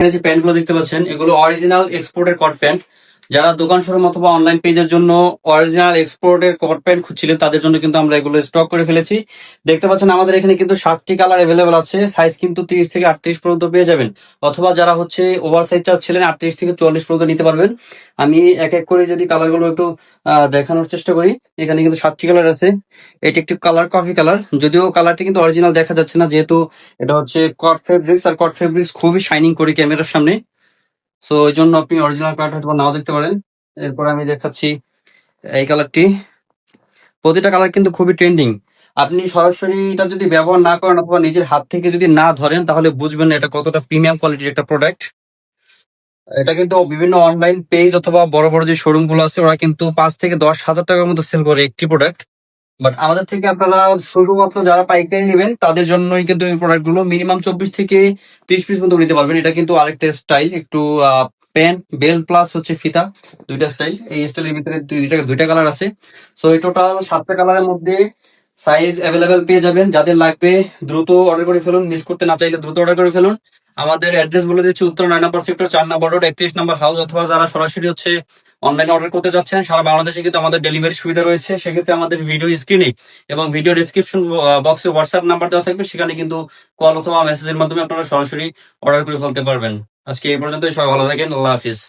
এখানে যে প্যান্ট গুলো দেখতে পাচ্ছেন এগুলো অরিজিনাল এক্সপোর্টের কট প্যান্ট। যারা দোকান শোরুম অথবা অনলাইন পেজের জন্য অরিজিনাল এক্সপোর্টের কট প্যান্ট খুঁজছিলেন তাদের জন্য কিন্তু আমরা এগুলো স্টক করে ফেলেছি। দেখতে পাচ্ছেন আমাদের এখানে কিন্তু 7টি কালার অ্যাভেলেবল আছে, সাইজ কিন্তু 30 থেকে 38 পর্যন্ত পেয়ে যাবেন। অথবা যারা হচ্ছে ওভার সাইজ চাচ্ছিলেন 38 থেকে 44 পর্যন্ত নিতে পারবেন। আমি এক এক করে যদি কালারগুলো একটু দেখানোর চেষ্টা করি। এখানে কিন্তু 7টি কালার আছে। এটি একটি কালার কফি কালার, যদিও কালারটি কিন্তু অরিজিনাল দেখা যাচ্ছে না, যেহেতু এটা হচ্ছে কট ফেব্রিক্স, আর কট ফেব্রিক্স খুবই শাইনিং করে ক্যামেরার সামনে। সো এই জন্য আপনি অরিজিনাল কালারটা হয়তো নাও দেখতে পারেন। এরপর আমি দেখাচ্ছি এই কালারটি। প্রতিটা কালার কিন্তু খুবই ট্রেন্ডিং। আপনি সরাসরি এটা যদি ব্যবহার না করেন অথবা নিজের হাত থেকে যদি না ধরেন তাহলে বুঝবেন না এটা কতটা প্রিমিয়াম কোয়ালিটির একটা প্রোডাক্ট। এটা কিন্তু বিভিন্ন অনলাইন পেজ অথবা বড় বড় যে শোরুম গুলো আছে ওরা কিন্তু 5 থেকে 10 হাজার টাকার মতো সেল করে একটি প্রোডাক্ট। বাট আমাদের থেকে আপনারা শুধুমাত্র যারা পাইকারি নেবেন তাদের জন্যই কিন্তু এই প্রোডাক্ট গুলো মিনিমাম 24 থেকে 30 পিস মতো নিতে পারবেন। এটা কিন্তু আরেকটা স্টাইল, একটু প্যান্ট বেল প্লাস হচ্ছে ফিতা, দুইটা স্টাইল। এই স্টাইলের ভিতরে দুইটা কালার আছে। সো এই টোটাল 7টা কালারের মধ্যে সাইজ অ্যাভেলেবেল পেয়ে যাবেন। যাদের লাগবে দ্রুত অর্ডার করে ফেলুন, মিস করতে না চাইলে দ্রুত অর্ডার করে ফেলুন। আমাদের অ্যাড্রেস বলে দিচ্ছি, উত্তর 9 নম্বর সেক্টর, 4 নম্বর রোড, 31 নম্বর হাউস। অথবা যারা সরাসরি হচ্ছে অনলাইনে অর্ডার করতে যাচ্ছেন সারা বাংলাদেশে কিন্তু আমাদের ডেলিভারি সুবিধা রয়েছে। সেক্ষেত্রে আমাদের ভিডিও স্ক্রিনে এবং ভিডিও ডিসক্রিপশন বক্সে হোয়াটসঅ্যাপ নাম্বার দেওয়া থাকবে, সেখানে কিন্তু কল অথবা মেসেজের মাধ্যমে আপনারা সরাসরি অর্ডার করে ফেলতে পারবেন। আজকে এই পর্যন্তই, সবাই ভালো থাকেন, আল্লাহ হাফিজ।